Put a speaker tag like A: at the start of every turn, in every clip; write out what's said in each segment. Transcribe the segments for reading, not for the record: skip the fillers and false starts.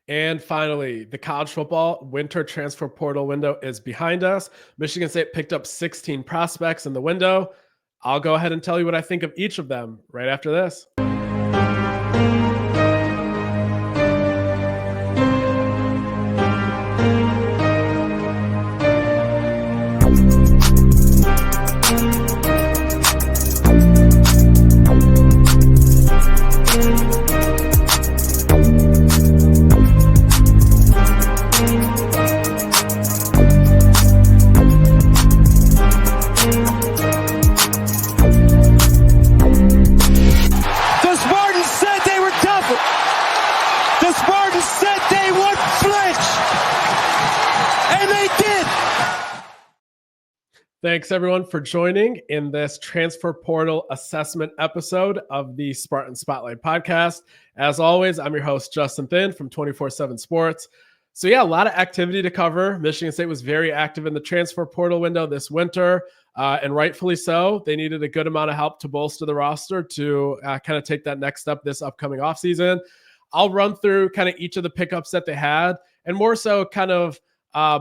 A: And finally, the college football winter transfer portal window is behind us. Michigan State picked up 16 prospects in the window. I'll go ahead and tell you what I think of each of them right after this. Thanks, everyone, for joining in this transfer portal assessment episode of the Spartan Spotlight podcast. As always, I'm your host, Justin Thin from 24/7 Sports. So yeah, a lot of activity to cover. Michigan State was very active in the transfer portal window this winter, and rightfully so. They needed a good amount of help to bolster the roster to kind of take that next step this upcoming offseason. I'll run through kind of each of the pickups that they had, and more so kind of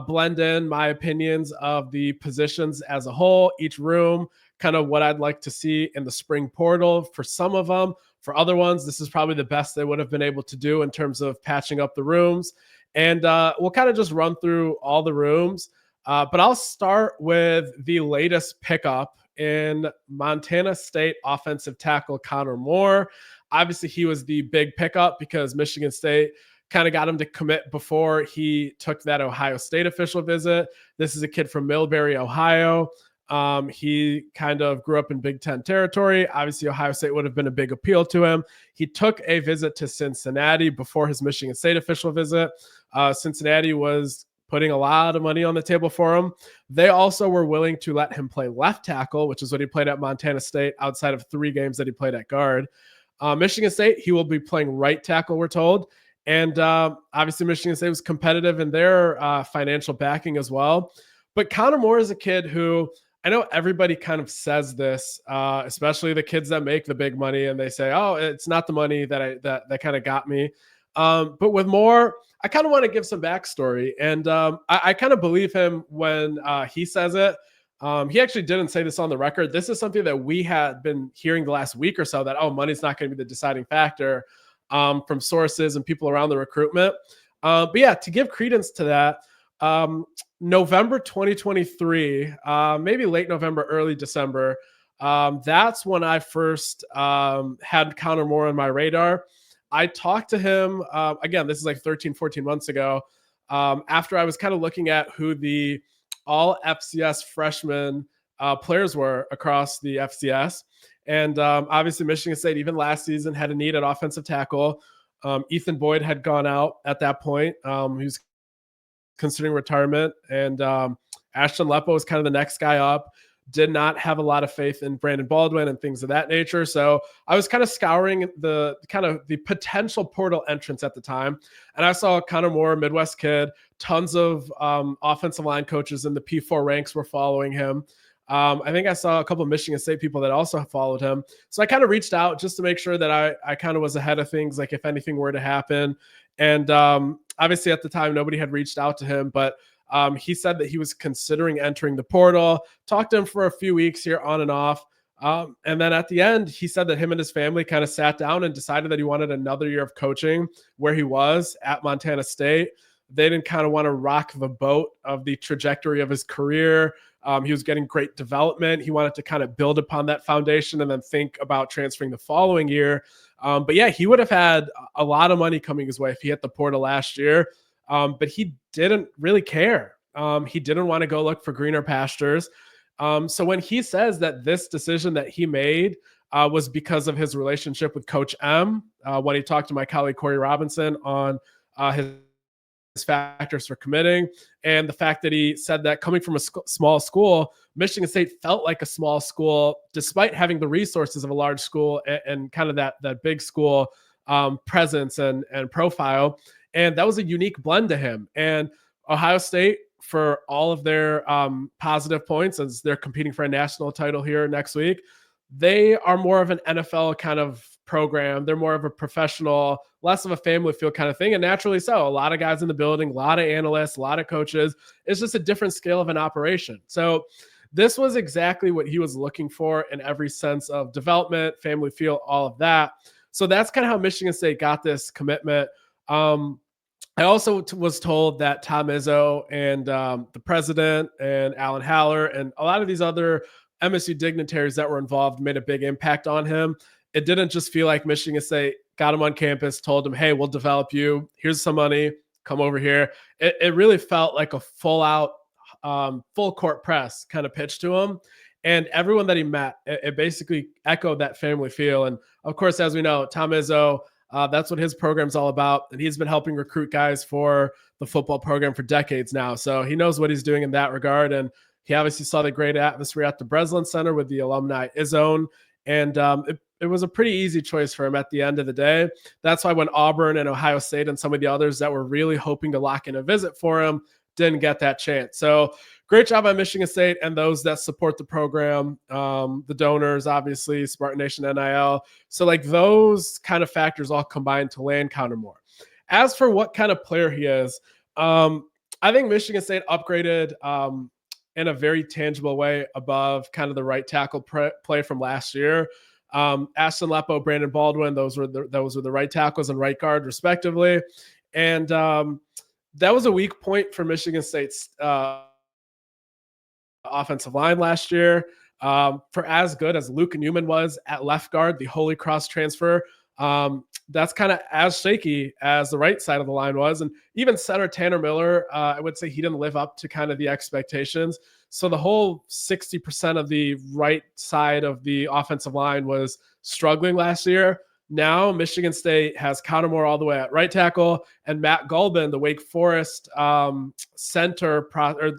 A: blend in my opinions of the positions as a whole, each room, kind of what I'd like to see in the spring portal for some of them. For other ones, this is probably the best they would have been able to do in terms of patching up the rooms. And we'll kind of just run through all the rooms. But I'll start with the latest pickup in Montana State offensive tackle Connor Moore. Obviously, he was the big pickup because Michigan State kind of got him to commit before he took that Ohio State official visit. This is a kid from Millbury, Ohio. He kind of grew up in Big Ten territory. Obviously, Ohio State would have been a big appeal to him. He took a visit to Cincinnati before his Michigan State official visit. Cincinnati was putting a lot of money on the table for him. They also were willing to let him play left tackle, which is what he played at Montana State outside of 3 games that he played at guard. Michigan State, he will be playing right tackle, we're told. And obviously, Michigan State was competitive in their financial backing as well. But Connor Moore is a kid who, I know everybody kind of says this, especially the kids that make the big money, and they say, "Oh, it's not the money that kind of got me." But with Moore, I kind of want to give some backstory, and I kind of believe him when he says it. He actually didn't say this on the record. This is something that we had been hearing the last week or so, that money's not going to be the deciding factor. From sources and people around the recruitment. But yeah, to give credence to that, November 2023, maybe late November, early December, that's when I first had Connor Moore on my radar. I talked to him, again, this is like 13, 14 months ago, after I was kind of looking at who the all FCS freshman players were across the FCS. And obviously, Michigan State, even last season, had a need at offensive tackle. Ethan Boyd had gone out at that point. He was considering retirement. And Ashton Lepo was kind of the next guy up. Did not have a lot of faith in Brandon Baldwin and things of that nature. So I was kind of scouring the potential portal entrance at the time. And I saw Connor Moore, Midwest kid, tons of offensive line coaches in the P4 ranks were following him. I think I saw a couple of Michigan State people that also followed him. So I kind of reached out just to make sure that I kind of was ahead of things, like if anything were to happen. And obviously at the time, nobody had reached out to him, but he said that he was considering entering the portal. Talked to him for a few weeks here on and off. And then at the end, he said that him and his family kind of sat down and decided that he wanted another year of coaching where he was at Montana State. They didn't kind of want to rock the boat of the trajectory of his career. He was getting great development. He wanted to kind of build upon that foundation and then think about transferring the following year. But yeah, he would have had a lot of money coming his way if he hit the portal last year. But he didn't really care. He didn't want to go look for greener pastures. So when he says that this decision that he made was because of his relationship with Coach M, when he talked to my colleague Corey Robinson on his factors for committing, and the fact that he said that coming from a small school, Michigan State felt like a small school despite having the resources of a large school and kind of that big school presence and profile. And that was a unique blend to him. And Ohio State, for all of their positive points, as they're competing for a national title here next week, they are more of an NFL kind of program. They're more of a professional, less of a family feel kind of thing. And naturally so, a lot of guys in the building, a lot of analysts, a lot of coaches. It's just a different scale of an operation. So this was exactly what he was looking for in every sense of development, family feel, all of that. So that's kind of how Michigan State got this commitment. I also was told that Tom Izzo and the president and Alan Haller and a lot of these other MSU dignitaries that were involved made a big impact on him. It didn't just feel like Michigan State got him on campus, told him, hey, we'll develop you. Here's some money. Come over here. It really felt like a full out, full court press kind of pitch to him. And everyone that he met, it basically echoed that family feel. And of course, as we know, Tom Izzo, that's what his program's all about. And he's been helping recruit guys for the football program for decades now. So he knows what he's doing in that regard. And he obviously saw the great atmosphere at the Breslin Center with the alumni zone. And it was a pretty easy choice for him at the end of the day. That's why when Auburn and Ohio State and some of the others that were really hoping to lock in a visit for him didn't get that chance. So great job on Michigan State and those that support the program, the donors, obviously, Spartan Nation NIL. So like those kind of factors all combined to land Connor Moore. As for what kind of player he is, I think Michigan State upgraded in a very tangible way above kind of the right tackle play from last year. Ashton Lepo, Brandon Baldwin, those were the right tackles and right guard respectively. And that was a weak point for Michigan State's offensive line last year. For as good as Luke Newman was at left guard, the Holy Cross transfer, that's kind of as shaky as the right side of the line was. And even center Tanner Miller, I would say he didn't live up to kind of the expectations. So the whole 60% of the right side of the offensive line was struggling last year. Now Michigan State has Connor Moore all the way at right tackle, and Matt Gulbin, the Wake Forest center,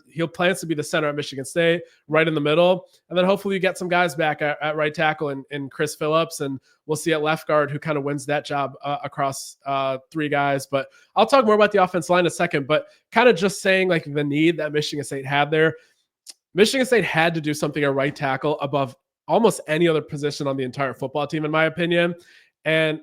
A: he plans to be the center at Michigan State, right in the middle. And then hopefully you get some guys back at right tackle and Chris Phillips, and we'll see at left guard who kind of wins that job across three guys. But I'll talk more about the offense line in a second, but kind of just saying like the need that Michigan State had there. Michigan State had to do something at right tackle above almost any other position on the entire football team, in my opinion. And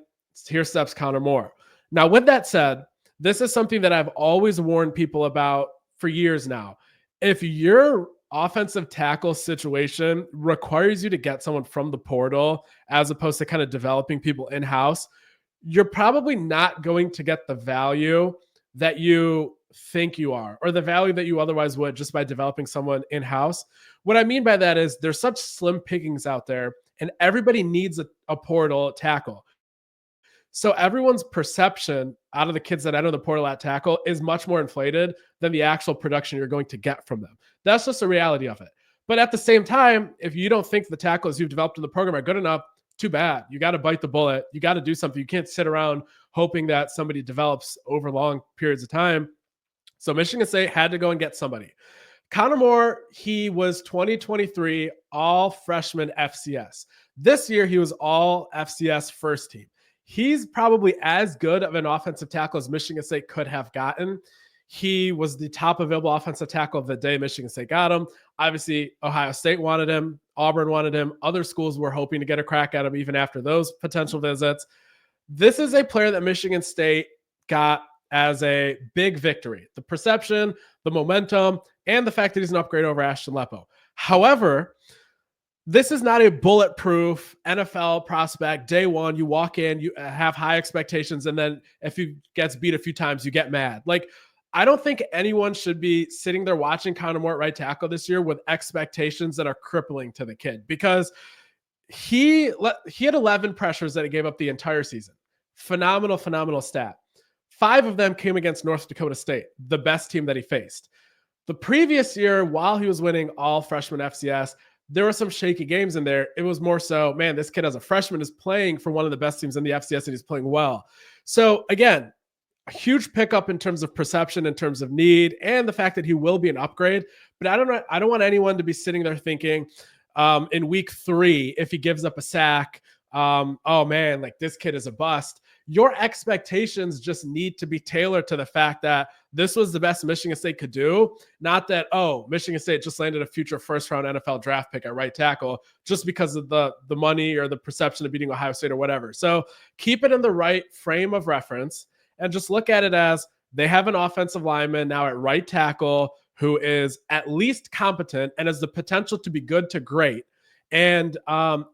A: here steps Connor Moore. Now, with that said, this is something that I've always warned people about for years now. If your offensive tackle situation requires you to get someone from the portal as opposed to kind of developing people in-house, you're probably not going to get the value that you think you are, or the value that you otherwise would just by developing someone in-house. What I mean by that is there's such slim pickings out there, and everybody needs a portal tackle. So everyone's perception out of the kids that enter the portal at tackle is much more inflated than the actual production you're going to get from them. That's just the reality of it. But at the same time, if you don't think the tackles you've developed in the program are good enough, too bad. You got to bite the bullet. You got to do something. You can't sit around hoping that somebody develops over long periods of time. So Michigan State had to go and get somebody. Connor Moore, he was 2023 all freshman FCS. This year, he was all FCS first team. He's probably as good of an offensive tackle as Michigan State could have gotten. He was the top available offensive tackle of the day Michigan State got him. Obviously, Ohio State wanted him. Auburn wanted him. Other schools were hoping to get a crack at him even after those potential visits. This is a player that Michigan State got as a big victory. The perception, the momentum, and the fact that he's an upgrade over Ashton Lepo. However, this is not a bulletproof NFL prospect. Day one, you walk in, you have high expectations, and then if he gets beat a few times, you get mad. Like, I don't think anyone should be sitting there watching Connor Moore at right tackle this year with expectations that are crippling to the kid, because he had 11 pressures that he gave up the entire season. Phenomenal stat. 5 of them came against North Dakota State, the best team that he faced. The previous year, while he was winning all freshman FCS, there were some shaky games in there. It was more so, man, this kid as a freshman is playing for one of the best teams in the FCS and he's playing well. So again, a huge pickup in terms of perception, in terms of need, and the fact that he will be an upgrade. But I don't want anyone to be sitting there thinking in week 3, if he gives up a sack, oh man, like this kid is a bust. your expectations just need to be tailored to the fact that this was the best Michigan State could do. Not that, oh, Michigan State just landed a future first round NFL draft pick at right tackle just because of the money or the perception of beating Ohio State or whatever. So keep it in the right frame of reference and just look at it as they have an offensive lineman now at right tackle who is at least competent and has the potential to be good to great. And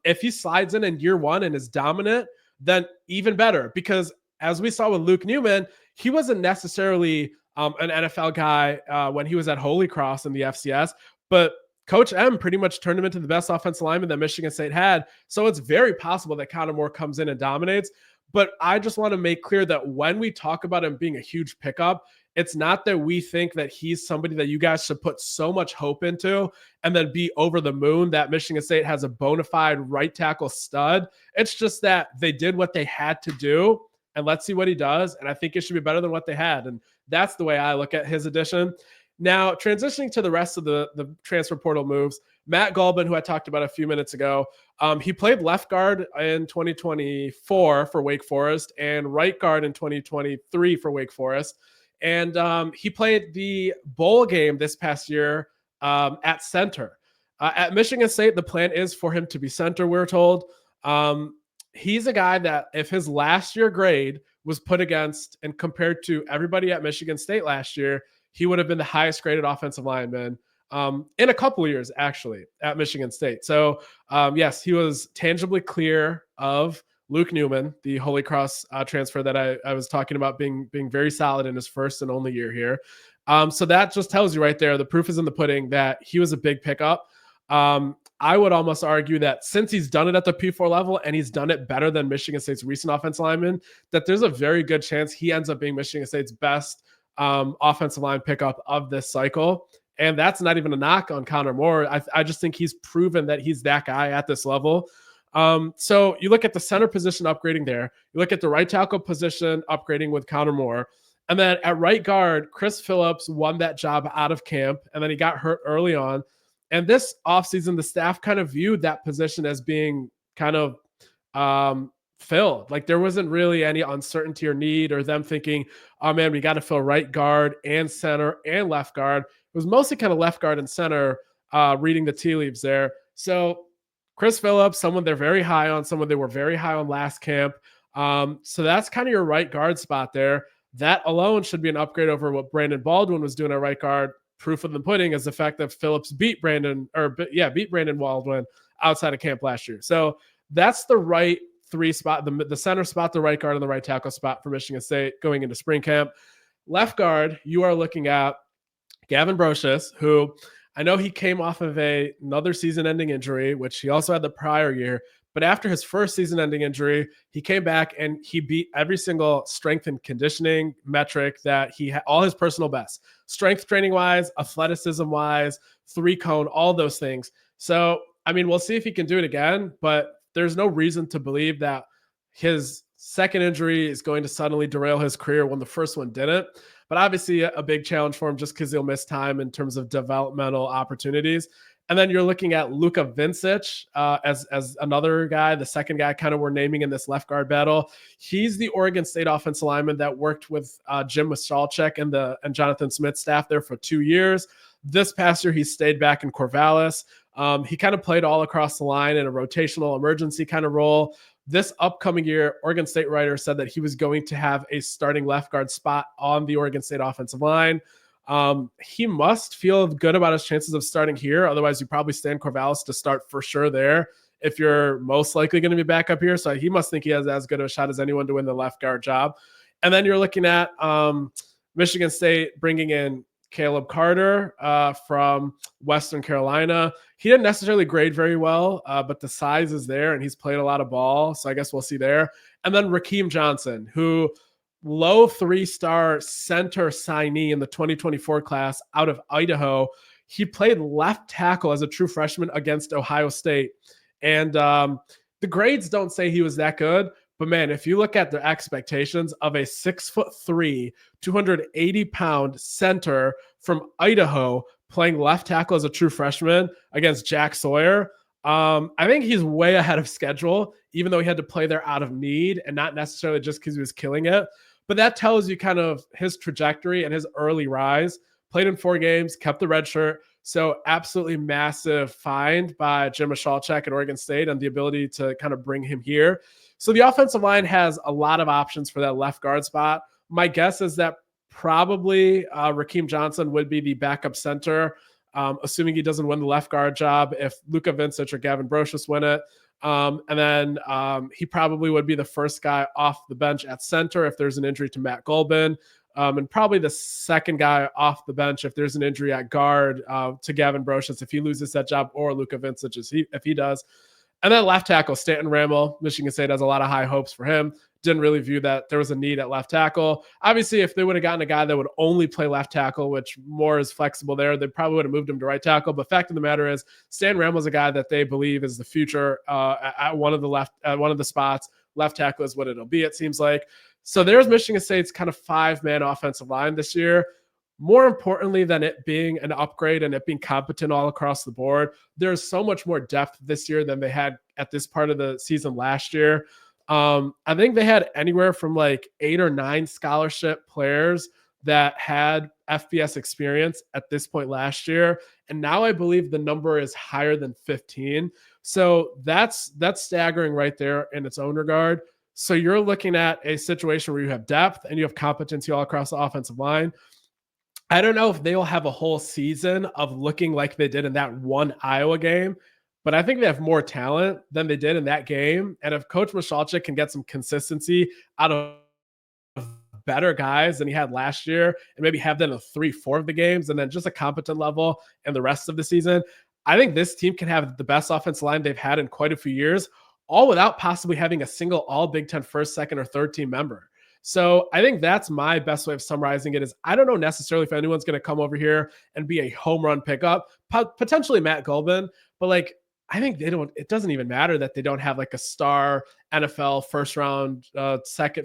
A: if he slides in year one and is dominant, then even better. Because as we saw with Luke Newman, he wasn't necessarily an NFL guy when he was at Holy Cross in the FCS, but Coach M pretty much turned him into the best offensive lineman that Michigan State had. So it's very possible that Connor Moore comes in and dominates. But I just want to make clear that when we talk about him being a huge pickup, it's not that we think that he's somebody that you guys should put so much hope into and then be over the moon that Michigan State has a bona fide right tackle stud. It's just that they did what they had to do, and let's see what he does. And I think it should be better than what they had. And that's the way I look at his addition. Now, transitioning to the rest of the transfer portal moves, Matt Gulbin, who I talked about a few minutes ago, he played left guard in 2024 for Wake Forest and right guard in 2023 for Wake Forest. And he played the bowl game this past year at center. At Michigan State, the plan is for him to be center, we're told. He's a guy that if his last year grade was put against and compared to everybody at Michigan State last year, he would have been the highest graded offensive lineman in a couple of years, actually, at Michigan State. So, yes, he was tangibly clear of Luke Newman, the Holy Cross transfer that I was talking about being very solid in his first and only year here. So that just tells you right there, the proof is in the pudding that he was a big pickup. I would almost argue that since he's done it at the P4 level and he's done it better than Michigan State's recent offensive lineman, that there's a very good chance he ends up being Michigan State's best offensive line pickup of this cycle. And that's not even a knock on Connor Moore. I just think he's proven that he's that guy at this level. So you look at the center position upgrading there. You look at the right tackle position upgrading with Connor Moore. And then at right guard, Chris Phillips won that job out of camp, and then he got hurt early on. And this offseason, the staff kind of viewed that position as being kind of filled. Like there wasn't really any uncertainty or need or them thinking, oh man, we got to fill right guard and center and left guard. It was mostly kind of left guard and center reading the tea leaves there. So Chris Phillips, someone they're very high on, someone they were very high on last camp. So that's kind of your right guard spot there. That alone should be an upgrade over what Brandon Baldwin was doing at right guard. Proof of the pudding is the fact that Phillips beat Brandon Baldwin outside of camp last year. So that's the right three spot, the center spot, the right guard, and the right tackle spot for Michigan State going into spring camp. Left guard, you are looking at Gavin Brocious, who I know he came off of another season-ending injury, which he also had the prior year. But after his first season-ending injury, he came back and he beat every single strength and conditioning metric that he had, all his personal bests, strength training-wise, athleticism-wise, three-cone, all those things. So, I mean, we'll see if he can do it again, but there's no reason to believe that his second injury is going to suddenly derail his career when the first one didn't. But obviously a big challenge for him just because he'll miss time in terms of developmental opportunities. And then you're looking at Luka Vincic as another guy, the second guy kind of we're naming in this left guard battle. He's the Oregon State offensive lineman that worked with Jim Michalczyk and Jonathan Smith's staff there for 2 years. This past year, he stayed back in Corvallis. He kind of played all across the line in a rotational emergency kind of role. This upcoming year, Oregon State writer said that he was going to have a starting left guard spot on the Oregon State offensive line. He must feel good about his chances of starting here. Otherwise, you probably stay in Corvallis to start for sure there if you're most likely going to be back up here. So he must think he has as good of a shot as anyone to win the left guard job. And then you're looking at Michigan State bringing in Caleb Carter from Western Carolina. He didn't necessarily grade very well, but the size is there and he's played a lot of ball. So I guess we'll see there. And then Rakeem Johnson, who low 3-star center signee in the 2024 class out of Idaho. He played left tackle as a true freshman against Ohio State. And the grades don't say he was that good, but man, if you look at the expectations of a 6'3", 280-pound center from Idaho playing left tackle as a true freshman against Jack Sawyer, I think he's way ahead of schedule, even though he had to play there out of need and not necessarily just because he was killing it. But that tells you kind of his trajectory and his early rise. Played in 4 games, kept the red shirt. So absolutely massive find by Jim Michalczak at Oregon State and the ability to kind of bring him here. So the offensive line has a lot of options for that left guard spot. My guess is that probably Rakeem Johnson would be the backup center, assuming he doesn't win the left guard job if Luka Vincic or Gavin Brocious win it. And then he probably would be the first guy off the bench at center if there's an injury to Matt Golbin. And probably the second guy off the bench if there's an injury at guard to Gavin Brocious if he loses that job, or Luka Vincic if he does. And then left tackle, Stanton Ramel. Michigan State has a lot of high hopes for him. Didn't really view that there was a need at left tackle. Obviously, if they would have gotten a guy that would only play left tackle, which more is flexible there, they probably would have moved him to right tackle. But fact of the matter is, Stanton Ramel is a guy that they believe is the future at one of the spots. Left tackle is what it'll be, it seems like. So there's Michigan State's kind of 5-man offensive line this year. More importantly than it being an upgrade and it being competent all across the board, there's so much more depth this year than they had at this part of the season last year. I think they had anywhere from like 8 or 9 scholarship players that had FBS experience at this point last year. And now I believe the number is higher than 15. So that's staggering right there in its own regard. So you're looking at a situation where you have depth and you have competency all across the offensive line. I don't know if they will have a whole season of looking like they did in that one Iowa game, but I think they have more talent than they did in that game. And if Coach Michalczak can get some consistency out of better guys than he had last year and maybe have them in 3-4 of the games and then just a competent level and the rest of the season, I think this team can have the best offensive line they've had in quite a few years, all without possibly having a single all Big Ten first, second, or third team member. So I think that's my best way of summarizing it is I don't know necessarily if anyone's going to come over here and be a home run pickup, potentially Matt Golbin, but like, I think it doesn't even matter that they don't have like a star NFL first round,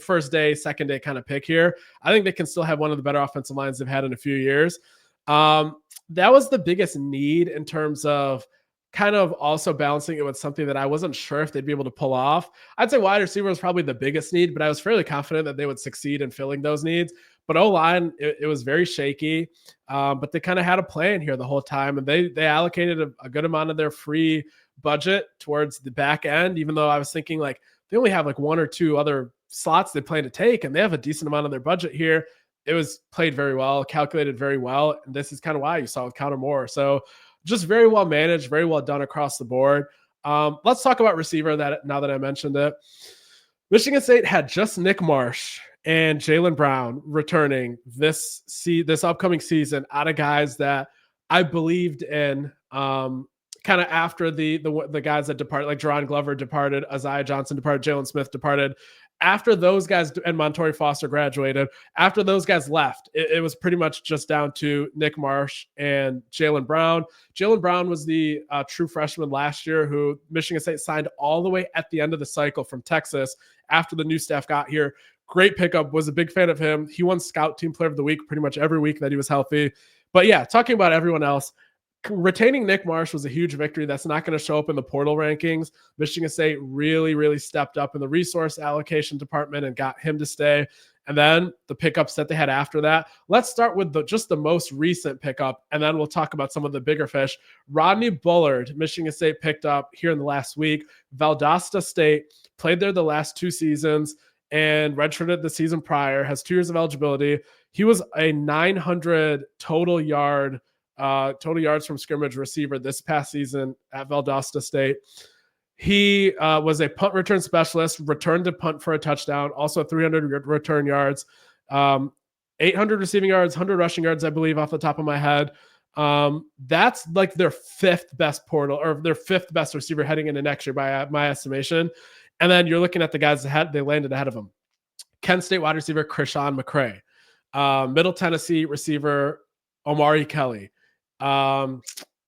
A: first day, second day kind of pick here. I think they can still have one of the better offensive lines they've had in a few years. That was the biggest need in terms of kind of also balancing it with something that I wasn't sure if they'd be able to pull off. I'd say wide receiver was probably the biggest need, but I was fairly confident that they would succeed in filling those needs. But O-line, it was very shaky, but they kind of had a plan here the whole time, and they allocated a good amount of their free budget towards the back end, even though I was thinking like they only have like 1 or 2 other slots they plan to take, and they have a decent amount of their budget here. It was played very well, calculated very well, and this is kind of why you saw with Counter Moore. So just very well managed, very well done across the board. Let's talk about receiver now that I mentioned it. Michigan State had just Nick Marsh and Jaylen Brown returning this upcoming season out of guys that I believed in kind of after the guys that departed, like Jerron Glover departed, Isaiah Johnson departed, Jalen Smith departed. After those guys and Montorie Foster graduated, after those guys left, it was pretty much just down to Nick Marsh and Jaylen Brown. Jaylen Brown was the true freshman last year who Michigan State signed all the way at the end of the cycle from Texas after the new staff got here. Great pickup, was a big fan of him. He won Scout Team Player of the Week pretty much every week that he was healthy. But yeah, talking about everyone else, retaining Nick Marsh was a huge victory. That's not going to show up in the portal rankings. Michigan State really, really stepped up in the resource allocation department and got him to stay. And then the pickups that they had after that. Let's start with just the most recent pickup, and then we'll talk about some of the bigger fish. Rodney Bullard, Michigan State picked up here in the last week. Valdosta State, played there the last 2 seasons and redshirted the season prior, has 2 years of eligibility. He was a 900 total yards from scrimmage receiver this past season at Valdosta State. He was a punt return specialist, returned to punt for a touchdown, also 300 return yards, 800 receiving yards, 100 rushing yards, I believe, off the top of my head. That's like their 5th best portal or their 5th best receiver heading into next year by my estimation. And then you're looking at the guys they landed ahead of him. Kent State wide receiver Krishan McCray, Middle Tennessee receiver Omari Kelly,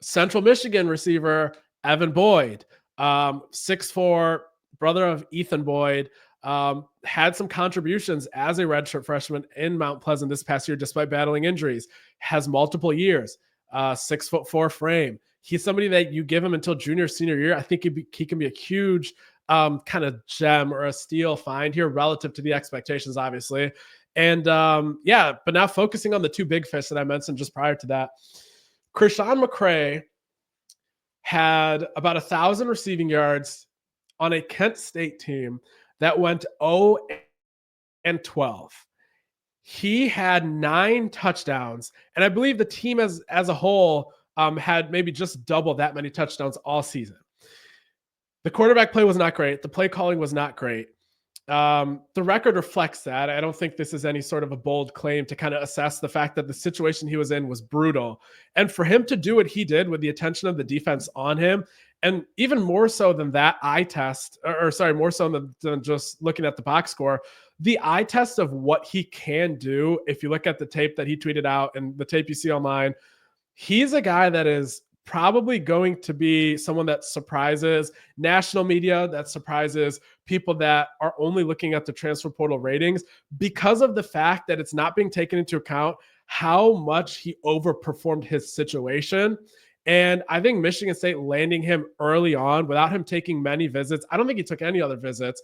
A: Central Michigan receiver Evan Boyd, 6'4", brother of Ethan Boyd, had some contributions as a redshirt freshman in Mount Pleasant this past year despite battling injuries, has multiple years, 6'4" frame, He's somebody that you give him until junior, senior year. I think he can be a huge kind of gem or a steal find here relative to the expectations, obviously. And but now focusing on the two big fish that I mentioned just prior to that, Krishan McCray had about 1,000 receiving yards on a Kent State team that went 0-12. He had 9 touchdowns, and I believe the team as a whole had maybe just double that many touchdowns all season. The quarterback play was not great. The play calling was not great. The record reflects that. I don't think this is any sort of a bold claim to kind of assess the fact that the situation he was in was brutal. And for him to do what he did with the attention of the defense on him, and even more so than that eye test, more so than just looking at the box score, the eye test of what he can do, if you look at the tape that he tweeted out and the tape you see online, he's a guy that is probably going to be someone that surprises national media, that surprises people that are only looking at the transfer portal ratings because of the fact that it's not being taken into account how much he overperformed his situation. And I think Michigan State landing him early on without him taking many visits, I don't think he took any other visits.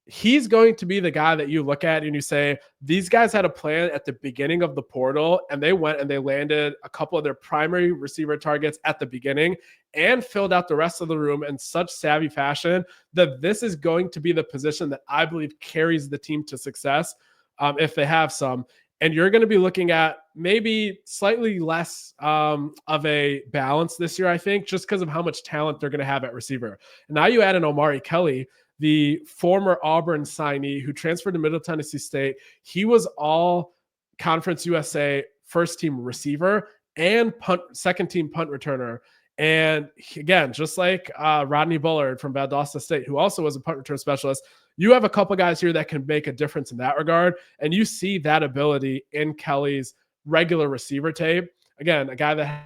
A: He's going to be the guy that you look at and you say, these guys had a plan at the beginning of the portal, and they went and they landed a couple of their primary receiver targets at the beginning and filled out the rest of the room in such savvy fashion that this is going to be the position that I believe carries the team to success if they have some. And you're going to be looking at maybe slightly less of a balance this year, I think, just because of how much talent they're going to have at receiver. And now you add in Omari Kelly, the former Auburn signee who transferred to Middle Tennessee State. He was all Conference USA first team receiver and second team punt returner. And again, just like Rodney Bullard from Valdosta State, who also was a punt return specialist, you have a couple guys here that can make a difference in that regard. And you see that ability in Kelly's regular receiver tape. Again, a guy that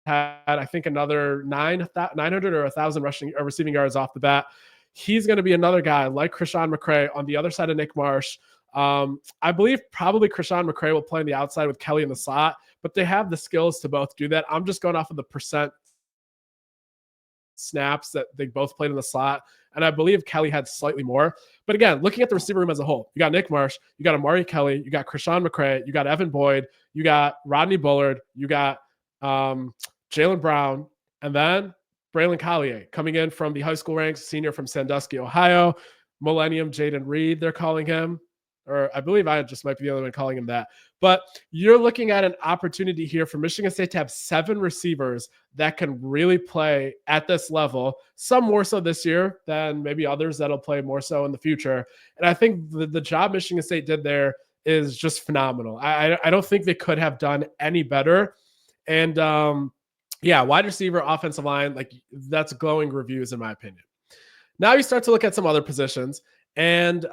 A: had, I think, another 900 or 1,000 rushing or receiving yards off the bat. He's going to be another guy like Krishan McCray on the other side of Nick Marsh. I believe probably Krishan McCray will play on the outside with Kelly in the slot, but they have the skills to both do that. I'm just going off of the percent snaps that they both played in the slot. And I believe Kelly had slightly more. But again, looking at the receiver room as a whole, you got Nick Marsh, you got Amari Kelly, you got Krishan McCray, you got Evan Boyd, you got Rodney Bullard, you got Jalen Brown, and then Braylon Collier coming in from the high school ranks, senior from Sandusky, Ohio. Millennium Jaden Reed, they're calling him. Or I believe I just might be the only one calling him that. But you're looking at an opportunity here for Michigan State to have 7 receivers that can really play at this level, some more so this year than maybe others that'll play more so in the future. And I think the job Michigan State did there is just phenomenal. I don't think they could have done any better. And wide receiver, offensive line, like that's glowing reviews in my opinion. Now you start to look at some other positions. And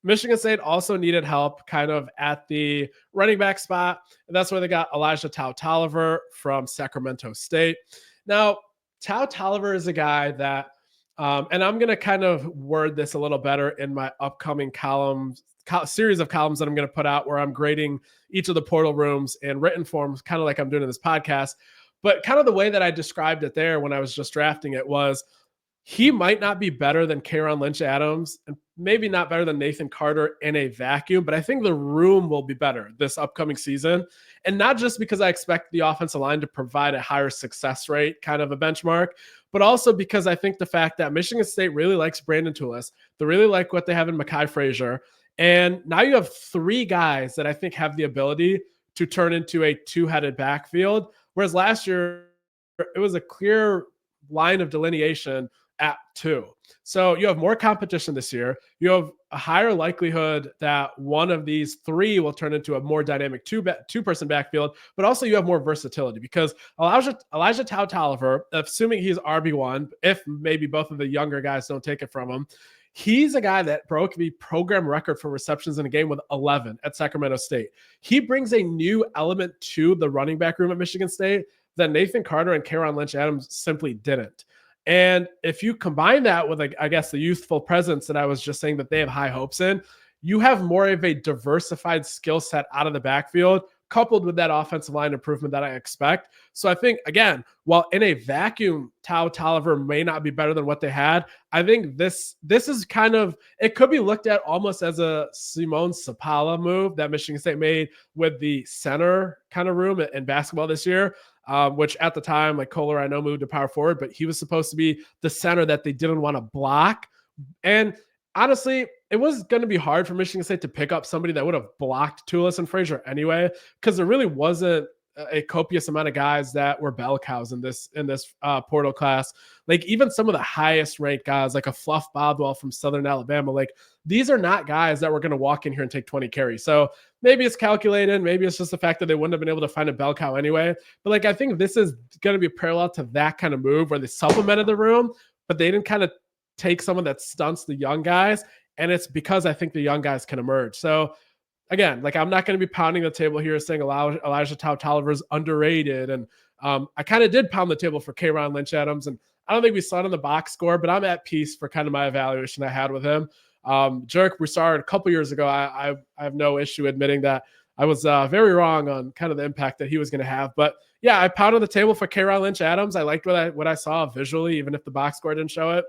A: Michigan State also needed help kind of at the running back spot. And that's where they got Elijah Tolliver from Sacramento State. Now, Tolliver is a guy that, and I'm going to kind of word this a little better in my upcoming series of columns that I'm going to put out where I'm grading each of the portal rooms in written forms, kind of like I'm doing in this podcast. But kind of the way that I described it there when I was just drafting it was, he might not be better than K'Ron Lynch-Adams and maybe not better than Nathan Carter in a vacuum, but I think the room will be better this upcoming season. And not just because I expect the offensive line to provide a higher success rate, kind of a benchmark, but also because I think the fact that Michigan State really likes Brandon Toulis. They really like what they have in Mekhi Frazier. And now you have 3 guys that I think have the ability to turn into a 2-headed backfield, whereas last year it was a clear line of delineation at 2. So you have more competition this year. You have a higher likelihood that one of these 3 will turn into a more dynamic two-person backfield, but also you have more versatility because Elijah Tolliver, assuming he's RB1, if maybe both of the younger guys don't take it from him, he's a guy that broke the program record for receptions in a game with 11 at Sacramento State. He brings a new element to the running back room at Michigan State that Nathan Carter and K'Ron Lynch-Adams simply didn't. And if you combine that with, I guess, the youthful presence that I was just saying that they have high hopes in, you have more of a diversified skill set out of the backfield, coupled with that offensive line improvement that I expect. So I think, again, while in a vacuum, Tao Tolliver may not be better than what they had, I think this is kind of, it could be looked at almost as a Simone Sapala move that Michigan State made with the center kind of room in basketball this year. Which at the time, like Kohler, I know moved to power forward, but he was supposed to be the center that they didn't want to block. And honestly, it was going to be hard for Michigan State to pick up somebody that would have blocked Tulis and Frazier anyway, because there really wasn't a copious amount of guys that were bell cows in this portal class. Like even some of the highest ranked guys, like a Fluff Boswell from Southern Alabama, like these are not guys that were going to walk in here and take 20 carries. So maybe it's calculated. Maybe it's just the fact that they wouldn't have been able to find a bell cow anyway. But like I think this is going to be parallel to that kind of move where they supplemented the room, but they didn't kind of take someone that stunts the young guys. And it's because I think the young guys can emerge. So again, like I'm not going to be pounding the table here saying Elijah Tao Tolliver is underrated. And I kind of did pound the table for K'Ron Lynch Adams. And I don't think we saw it in the box score, but I'm at peace for kind of my evaluation I had with him. Jerk Broussard, a couple years ago, I have no issue admitting that I was very wrong on kind of the impact that he was going to have. But yeah, I pounded the table for K'Ron Lynch Adams. I liked what I saw visually, even if the box score didn't show it.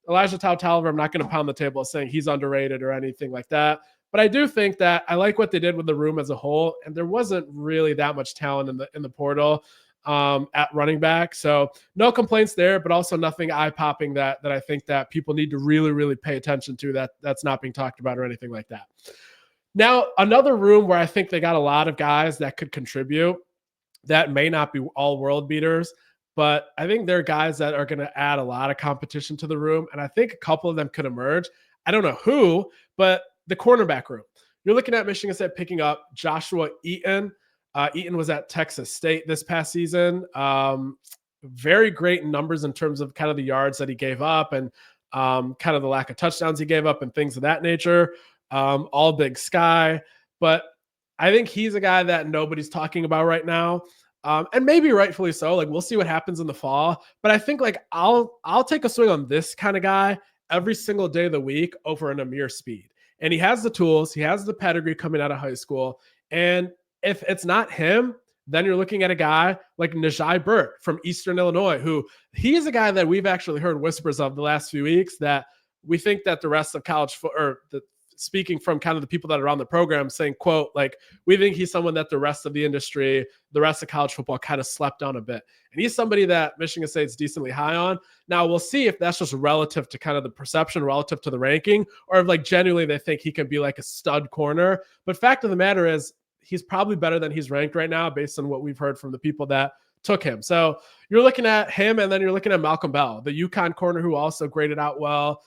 A: Elijah Tao Tolliver, I'm not going to pound the table saying he's underrated or anything like that. But I do think that I like what they did with the room as a whole, and there wasn't really that much talent in the portal at running back. So no complaints there, but also nothing eye-popping that I think that people need to really, really pay attention to that's not being talked about or anything like that. Now, another room where I think they got a lot of guys that could contribute that may not be all world beaters, but I think they're guys that are going to add a lot of competition to the room. And I think a couple of them could emerge. I don't know who, but the cornerback room. You're looking at Michigan State picking up Joshua Eaton. Eaton was at Texas State this past season. Very great numbers in terms of kind of the yards that he gave up and kind of the lack of touchdowns he gave up and things of that nature. All Big Sky. But I think he's a guy that nobody's talking about right now. And maybe rightfully so. Like we'll see what happens in the fall. But I think like I'll take a swing on this kind of guy every single day of the week over an Amir Speed. And he has the tools. He has the pedigree coming out of high school. And if it's not him, then you're looking at a guy like Najee Burt from Eastern Illinois, who he's a guy that we've actually heard whispers of the last few weeks that we think that the rest of college speaking from kind of the people that are on the program saying, quote, like, we think he's someone that the rest of the industry, the rest of college football kind of slept on a bit. And he's somebody that Michigan State's decently high on. Now we'll see if that's just relative to kind of the perception, relative to the ranking, or if like genuinely they think he can be like a stud corner. But fact of the matter is he's probably better than he's ranked right now based on what we've heard from the people that took him. So you're looking at him, and then you're looking at Malcolm Bell, the UConn corner who also graded out well.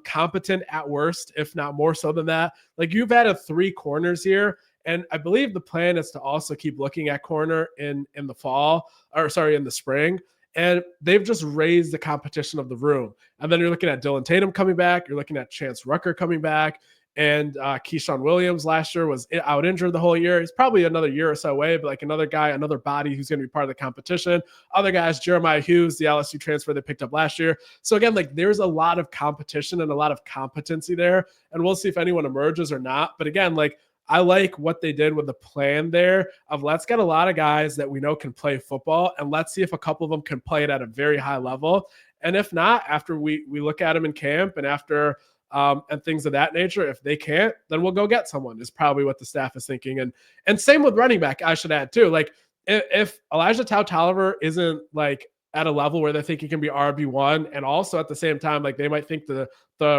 A: Competent at worst, if not more so than that. Like you've added 3 corners here. And I believe the plan is to also keep looking at corner in the in the spring. And they've just raised the competition of the room. And then you're looking at Dylan Tatum coming back. You're looking at Chance Rucker coming back. And Keyshawn Williams last year was out injured the whole year. He's probably another year or so away, but like another guy, another body who's going to be part of the competition. Other guys, Jeremiah Hughes, the LSU transfer they picked up last year. So again, like there's a lot of competition and a lot of competency there. And we'll see if anyone emerges or not. But again, like I like what they did with the plan there of let's get a lot of guys that we know can play football, and let's see if a couple of them can play it at a very high level. And if not, after we look at them in camp and after and things of that nature, if they can't, then we'll go get someone is probably what the staff is thinking. And same with running back, I should add too. Like if Elijah Tao Tolliver isn't like at a level where they think he can be RB1, and also at the same time, like they might think the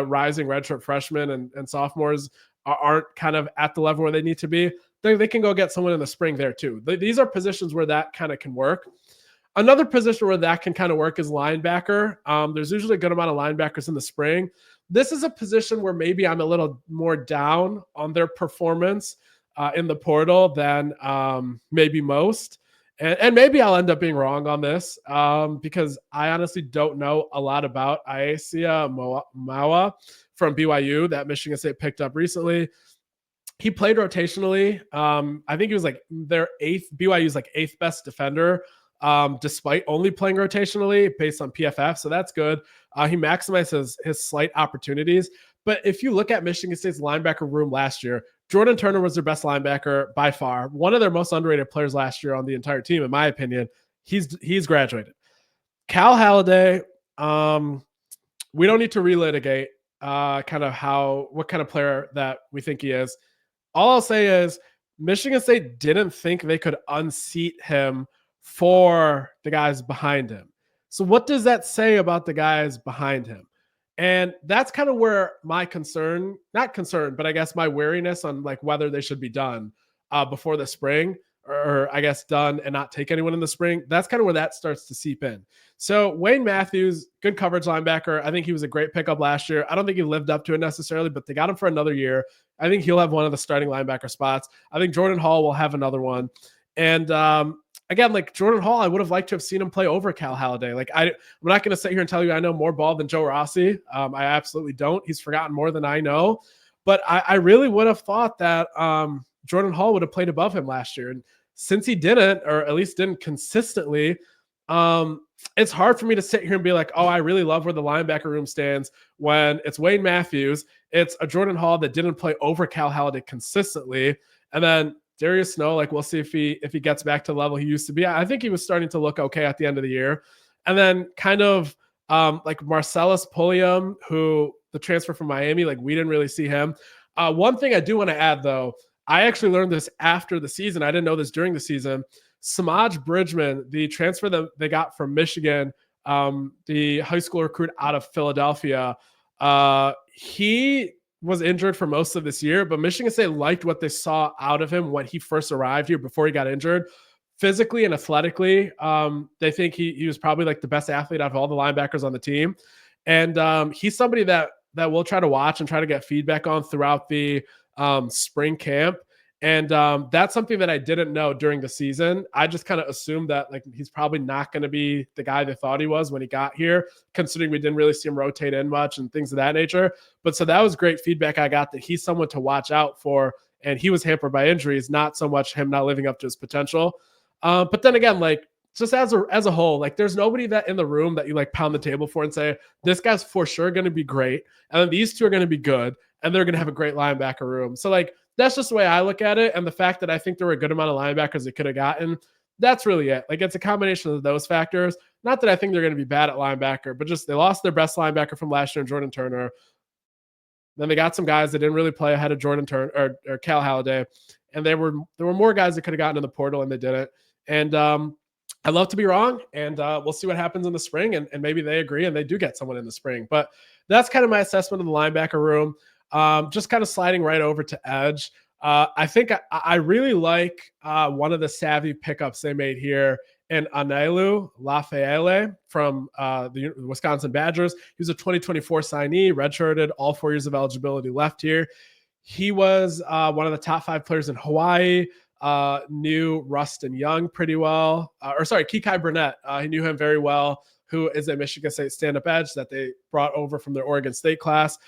A: rising redshirt freshmen and sophomores aren't kind of at the level where they need to be, they can go get someone in the spring there too. These are positions where that kind of can work. Another position where that can kind of work is linebacker. There's usually a good amount of linebackers in the spring. This is a position where maybe I'm a little more down on their performance in the portal than maybe most. And maybe I'll end up being wrong on this because I honestly don't know a lot about Iasia Mawa from BYU that Michigan State picked up recently. He played rotationally. I think he was like their BYU's like 8th best defender, despite only playing rotationally based on PFF. So that's good. He maximized his slight opportunities. But if you look at Michigan State's linebacker room last year, Jordan Turner was their best linebacker by far. One of their most underrated players last year on the entire team, in my opinion. He's graduated. Cal Haladay, we don't need to relitigate kind of what kind of player that we think he is. All I'll say is Michigan State didn't think they could unseat him for the guys behind him. So what does that say about the guys behind him? And that's kind of where my not concern, but I guess my wariness on like whether they should be done before the spring, or I guess done and not take anyone in the spring. That's kind of where that starts to seep in. So Wayne Matthews, good coverage linebacker. I think he was a great pickup last year. I don't think he lived up to it necessarily, but they got him for another year. I think he'll have one of the starting linebacker spots. I think Jordan Hall will have another one. And again, like Jordan Hall, I would have liked to have seen him play over Cal Haladay. Like I'm not going to sit here and tell you I know more ball than Joe Rossi. I absolutely don't. He's forgotten more than I know. But I really would have thought that Jordan Hall would have played above him last year. And since he didn't, or at least didn't consistently, it's hard for me to sit here and be like, oh, I really love where the linebacker room stands when it's Wayne Matthews. It's a Jordan Hall that didn't play over Cal Haladay consistently. And then Darius Snow, like we'll see if he gets back to the level he used to be. I think he was starting to look okay at the end of the year. And then kind of like Marcellus Pulliam, who the transfer from Miami, like we didn't really see him. One thing I do want to add though, I actually learned this after the season. I didn't know this during the season. Samaj Bridgman, the transfer that they got from Michigan, the high school recruit out of Philadelphia, he was injured for most of this year, but Michigan State liked what they saw out of him when he first arrived here before he got injured. Physically and athletically, they think he was probably like the best athlete out of all the linebackers on the team. And he's somebody that we'll try to watch and try to get feedback on throughout the spring camp. And that's something that I didn't know during the season. I just kind of assumed that like he's probably not going to be the guy they thought he was when he got here, considering we didn't really see him rotate in much and things of that nature. But so that was great feedback I got, that he's someone to watch out for. And he was hampered by injuries, not so much him not living up to his potential. But then again, like just as a whole, like there's nobody that in the room that you like pound the table for and say, this guy's for sure going to be great. And then these two are going to be good. And they're going to have a great linebacker room. So like, that's just the way I look at it. And the fact that I think there were a good amount of linebackers they could have gotten, that's really it. Like it's a combination of those factors. Not that I think they're going to be bad at linebacker, but just they lost their best linebacker from last year in Jordan Turner. Then they got some guys that didn't really play ahead of Jordan Turner or Cal Haladay. And there were more guys that could have gotten in the portal and they didn't. And I'd love to be wrong. And we'll see what happens in the spring. And maybe they agree and they do get someone in the spring. But that's kind of my assessment of the linebacker room. Just kind of sliding right over to edge. I think I really like one of the savvy pickups they made here in Anelu Lafayette from the Wisconsin Badgers. He was a 2024 signee, redshirted, all 4 years of eligibility left here. He was one of the top 5 players in Hawaii, knew Rustin Young pretty well. Kekai Burnett. He knew him very well, who is a Michigan State stand-up edge that they brought over from their Oregon State class.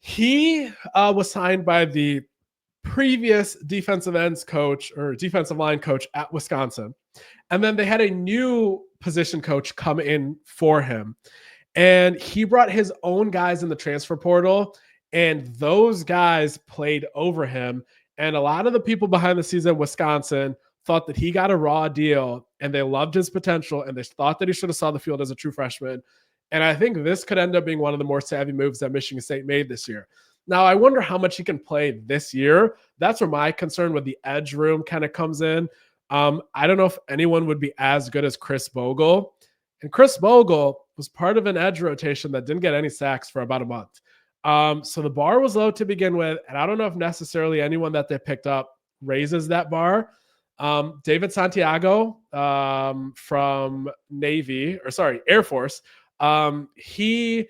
A: He was signed by the previous defensive ends coach or defensive line coach at Wisconsin. And then they had a new position coach come in for him. And he brought his own guys in the transfer portal, and those guys played over him. And a lot of the people behind the scenes at Wisconsin thought that he got a raw deal, and they loved his potential, and they thought that he should have saw the field as a true freshman. And I think this could end up being one of the more savvy moves that Michigan State made this year. Now, I wonder how much he can play this year. That's where my concern with the edge room kind of comes in. I don't know if anyone would be as good as Chris Bogle. And Chris Bogle was part of an edge rotation that didn't get any sacks for about a month. So the bar was low to begin with. And I don't know if necessarily anyone that they picked up raises that bar. David Santiago from Air Force. He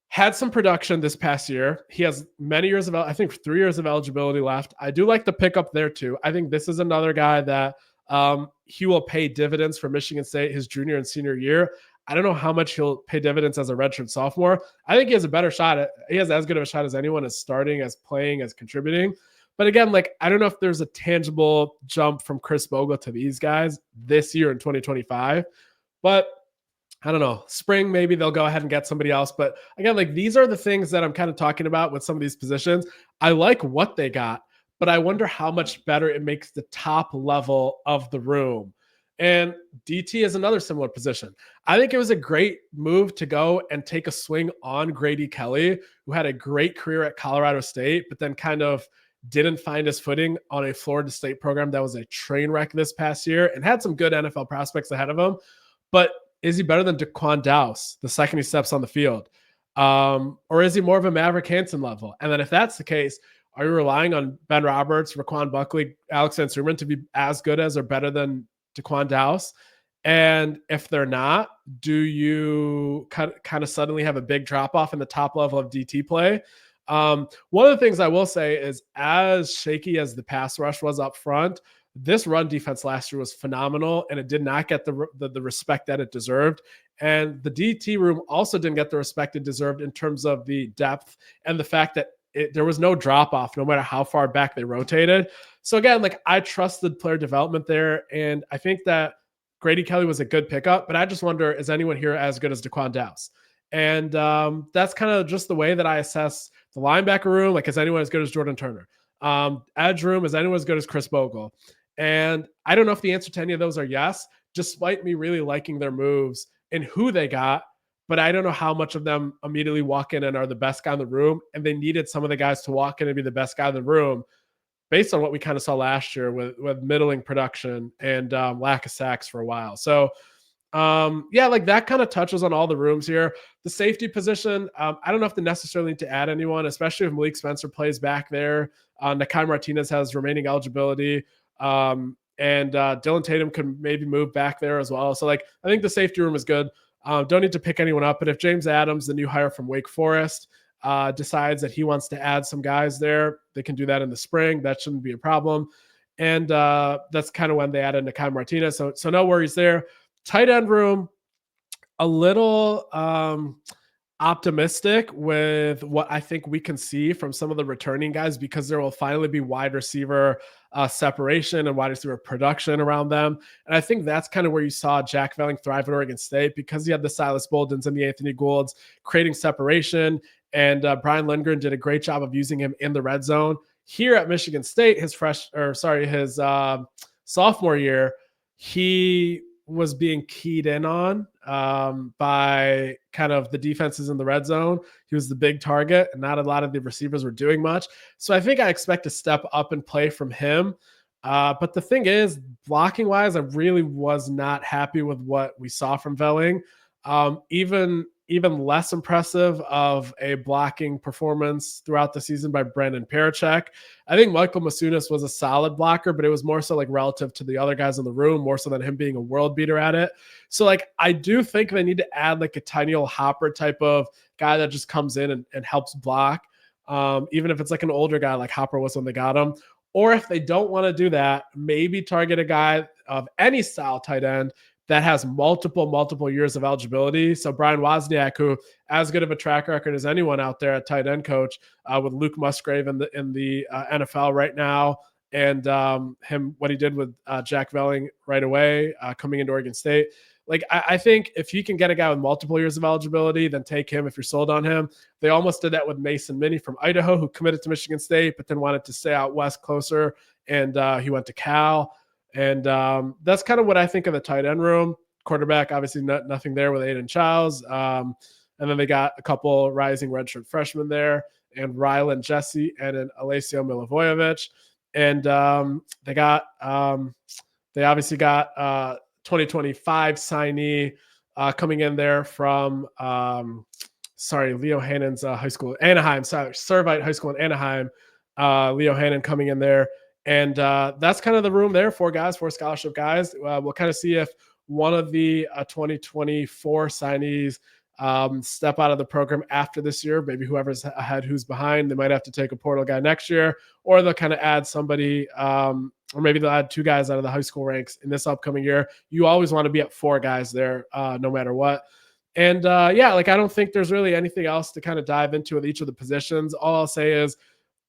A: had some production this past year. He has many years of, I think 3 years of eligibility left. I do like the pickup there too. I think this is another guy that he will pay dividends for Michigan State his junior and senior year. I don't know how much he'll pay dividends as a redshirt sophomore. I think he has a better shot. He has as good of a shot as anyone as starting, as playing, as contributing. But again, like, I don't know if there's a tangible jump from Chris Bogle to these guys this year in 2025. But I don't know. Spring, maybe they'll go ahead and get somebody else. But again, like, these are the things that I'm kind of talking about with some of these positions. I like what they got, but I wonder how much better it makes the top level of the room. And DT is another similar position. I think it was a great move to go and take a swing on Grady Kelly, who had a great career at Colorado State, but then kind of didn't find his footing on a Florida State program that was a train wreck this past year and had some good NFL prospects ahead of him. But is he better than Daquan Dowse the second he steps on the field? Or is he more of a Maverick Hansen level? And then if that's the case, are you relying on Ben Roberts, Raquan Buckley, Alex Anserman to be as good as or better than Daquan Dowse? And if they're not, do you kind of suddenly have a big drop off in the top level of DT play? One of the things I will say is, as shaky as the pass rush was up front, this run defense last year was phenomenal, and it did not get the respect that it deserved. And the DT room also didn't get the respect it deserved in terms of the depth and the fact that there was no drop off no matter how far back they rotated. So again, like, I trusted player development there, and I think that Grady Kelly was a good pickup, but I just wonder, is anyone here as good as Daquan Dowse? And that's kind of just the way that I assess the linebacker room. Like, is anyone as good as Jordan Turner? Edge room, is anyone as good as Chris Bogle? And I don't know if the answer to any of those are yes, despite me really liking their moves and who they got. But I don't know how much of them immediately walk in and are the best guy in the room. And they needed some of the guys to walk in and be the best guy in the room based on what we kind of saw last year with middling production and lack of sacks for a while. So, yeah, like, that kind of touches on all the rooms here. The safety position, I don't know if they necessarily need to add anyone, especially if Malik Spencer plays back there. Nakai Martinez has remaining eligibility. And Dylan Tatum could maybe move back there as well. So, like, I think the safety room is good. Don't need to pick anyone up. But if James Adams, the new hire from Wake Forest, decides that he wants to add some guys there, they can do that in the spring. That shouldn't be a problem. And that's kind of when they added Nakai Martinez. So no worries there. Tight end room, a little optimistic with what I think we can see from some of the returning guys, because there will finally be wide receiver separation and wide receiver production around them. And I think that's kind of where you saw Jack Velling thrive at Oregon State, because he had the Silas Boldens and the Anthony Goulds creating separation. And Brian Lindgren did a great job of using him in the red zone. Here at Michigan State, his sophomore year, he was being keyed in on by kind of the defenses in the red zone. He was the big target, and not a lot of the receivers were doing much. So I think I expect to step up and play from him. But the thing is, blocking wise, I really was not happy with what we saw from Velling. Even less impressive of a blocking performance throughout the season by Brandon Parachek. I think Michael Masunas was a solid blocker, but it was more so like relative to the other guys in the room, more so than him being a world beater at it. So, like, I do think they need to add like a tiny old Hopper type of guy that just comes in and helps block. Even if it's like an older guy like Hopper was when they got him. Or if they don't want to do that, maybe target a guy of any style tight end that has multiple years of eligibility. So Brian Wozniak, who as good of a track record as anyone out there at tight end coach, with Luke Musgrave in the NFL right now, and what he did with Jack Velling right away coming into Oregon State. Like, I think if you can get a guy with multiple years of eligibility, then take him if you're sold on him. They almost did that with Mason Minnie from Idaho, who committed to Michigan State, but then wanted to stay out west closer, and he went to Cal. And that's kind of what I think of the tight end room. Quarterback, obviously nothing there with Aiden Childs. And then they got a couple rising redshirt freshmen there, and Rylan Jesse and an Alessio Milivojevic. And they obviously got 2025 signee coming in there from Leo Hannon's high school, Anaheim, Servite High School in Anaheim. Leo Hannon coming in there. And that's kind of the room there. Four scholarship guys. We'll kind of see if one of the 2024 signees step out of the program after this year. Maybe whoever's ahead, who's behind, they might have to take a portal guy next year, or they'll kind of add somebody, or maybe they'll add two guys out of the high school ranks in this upcoming year. You always want to be at four guys there, no matter what. And I don't think there's really anything else to kind of dive into with each of the positions. All I'll say is,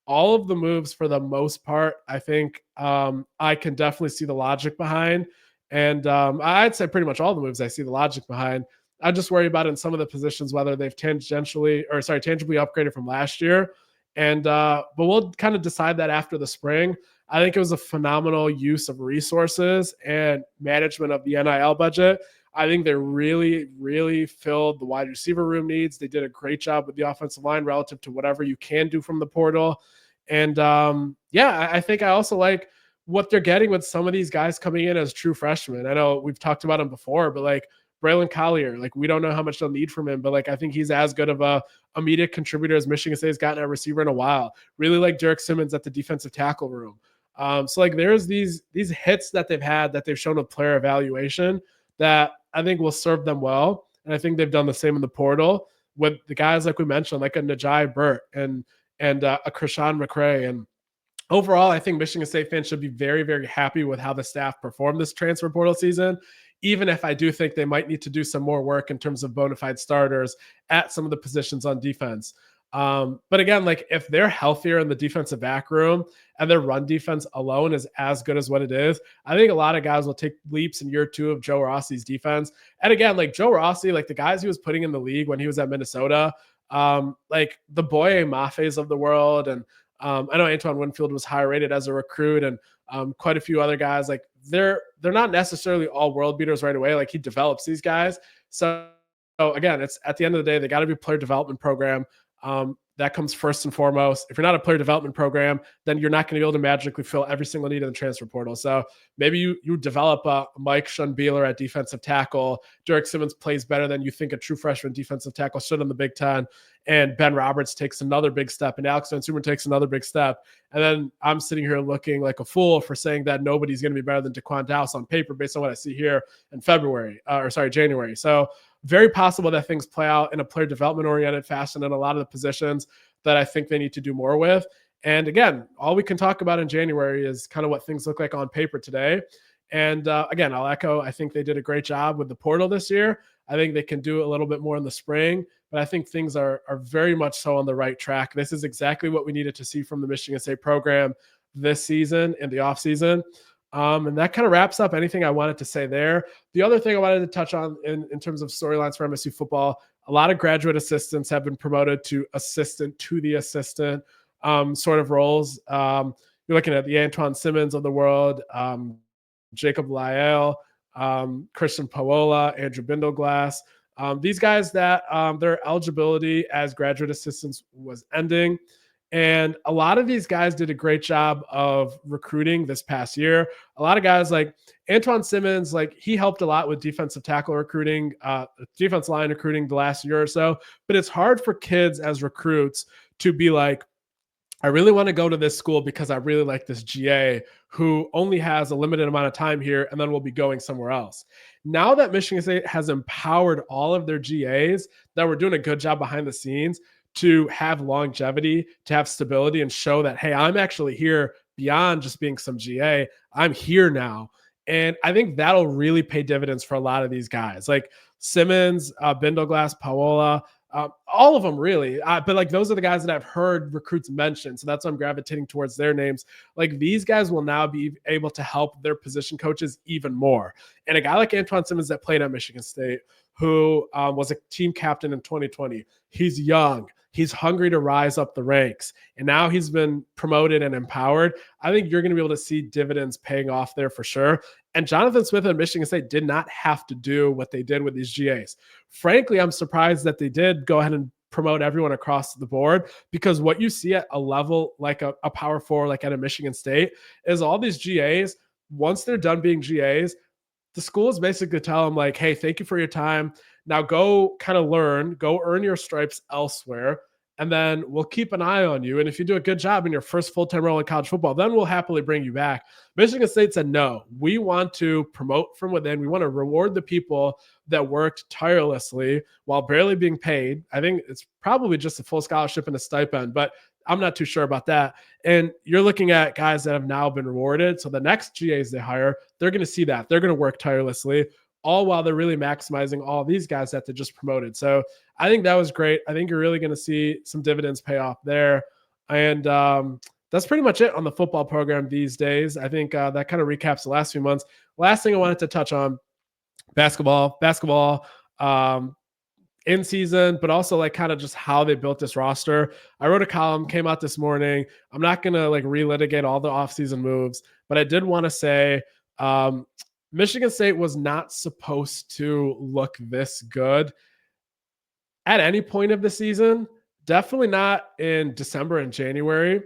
A: all of the moves, for the most part, I think I can definitely see the logic behind. And I'd say pretty much all the moves I see the logic behind. I just worry about in some of the positions whether they've tangibly upgraded from last year. But we'll kind of decide that after the spring. I think it was a phenomenal use of resources and management of the NIL budget. I think they really, really filled the wide receiver room needs. They did a great job with the offensive line relative to whatever you can do from the portal. And I think I also like what they're getting with some of these guys coming in as true freshmen. I know we've talked about him before, but like Braylon Collier, like we don't know how much they'll need from him, but like I think he's as good of a immediate contributor as Michigan State has gotten at receiver in a while. Really like Derek Simmons at the defensive tackle room. So like there's these hits that they've had that they've shown with player evaluation that I think will serve them well. And I think they've done the same in the portal with the guys like we mentioned, like a Najee Burt and a Krishan McCray. And overall, I think Michigan State fans should be very, very happy with how the staff performed this transfer portal season, even if I do think they might need to do some more work in terms of bona fide starters at some of the positions on defense. But again, like if they're healthier in the defensive back room and their run defense alone is as good as what it is, I think a lot of guys will take leaps in year two of Joe Rossi's defense. And again, like Joe Rossi, like the guys he was putting in the league when he was at Minnesota, like the Boye Mafes of the world. And I know Antoine Winfield was high rated as a recruit, and quite a few other guys. Like they're not necessarily all world beaters right away. Like he develops these guys. So again, it's at the end of the day, they got to be a player development program. That comes first and foremost. If you're not a player development program, then you're not going to be able to magically fill every single need in the transfer portal. So maybe you develop a Mike Schunbieler at defensive tackle. Derek Simmons plays better than you think a true freshman defensive tackle should in the Big Ten. And Ben Roberts takes another big step, and Alex Van Sumer takes another big step. And then I'm sitting here looking like a fool for saying that nobody's going to be better than Daquan Dowse on paper based on what I see here in January. So very possible that things play out in a player development oriented fashion in a lot of the positions that I think they need to do more with. And again, all we can talk about in January is kind of what things look like on paper today. And again, I'll echo, I think they did a great job with the portal this year. I think they can do a little bit more in the spring, but I think things are very much so on the right track. This is exactly what we needed to see from the Michigan State program this season in the offseason. And that kind of wraps up anything I wanted to say there. The other thing I wanted to touch on in terms of storylines for MSU football, a lot of graduate assistants have been promoted to assistant to the assistant sort of roles. You're looking at the Antoine Simmons of the world, Jacob Lyell, Christian Paola, Andrew Bindleglass. These guys that their eligibility as graduate assistants was ending. And a lot of these guys did a great job of recruiting this past year. A lot of guys like Antoine Simmons, like he helped a lot with defensive tackle recruiting, defense line recruiting the last year or so. But it's hard for kids as recruits to be like, I really want to go to this school because I really like this GA who only has a limited amount of time here and then will be going somewhere else. Now that Michigan State has empowered all of their GAs that were doing a good job behind the scenes to have longevity, to have stability, and show that, hey, I'm actually here beyond just being some GA. I'm here now. And I think that'll really pay dividends for a lot of these guys like Simmons, Bindleglass, Paola, all of them really. But like those are the guys that I've heard recruits mention. So that's why I'm gravitating towards their names. Like these guys will now be able to help their position coaches even more. And a guy like Antoine Simmons that played at Michigan State, who was a team captain in 2020, he's young. He's hungry to rise up the ranks. And now he's been promoted and empowered. I think you're going to be able to see dividends paying off there for sure. And Jonathan Smith at Michigan State did not have to do what they did with these GAs. Frankly, I'm surprised that they did go ahead and promote everyone across the board, because what you see at a level like a Power Four, like at a Michigan State, is all these GAs, once they're done being GAs, the schools basically tell them like, hey, thank you for your time. Now go kind of learn, go earn your stripes elsewhere, and then we'll keep an eye on you. And if you do a good job in your first full-time role in college football, then we'll happily bring you back. Michigan State said, no, we want to promote from within. We want to reward the people that worked tirelessly while barely being paid. I think it's probably just a full scholarship and a stipend, but I'm not too sure about that. And you're looking at guys that have now been rewarded. So the next GAs they hire, they're going to see that. They're going to work tirelessly, all while they're really maximizing all these guys that they just promoted. So I think that was great. I think you're really going to see some dividends pay off there. And that's pretty much it on the football program these days. I think that kind of recaps the last few months. Last thing I wanted to touch on, basketball. in season, but also like kind of just how they built this roster. I wrote a column, came out this morning. I'm not going to like relitigate all the offseason moves, but I did want to say Michigan State was not supposed to look this good at any point of the season, definitely not in December and January.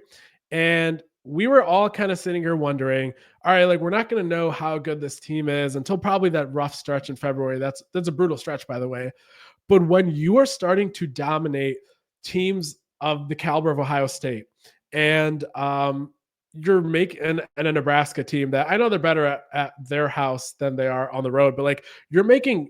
A: And we were all kind of sitting here wondering, all right, like we're not going to know how good this team is until probably that rough stretch in February. That's a brutal stretch, by the way. But when you are starting to dominate teams of the caliber of Ohio State, and you're making and a Nebraska team that I know they're better at their house than they are on the road, but like you're making,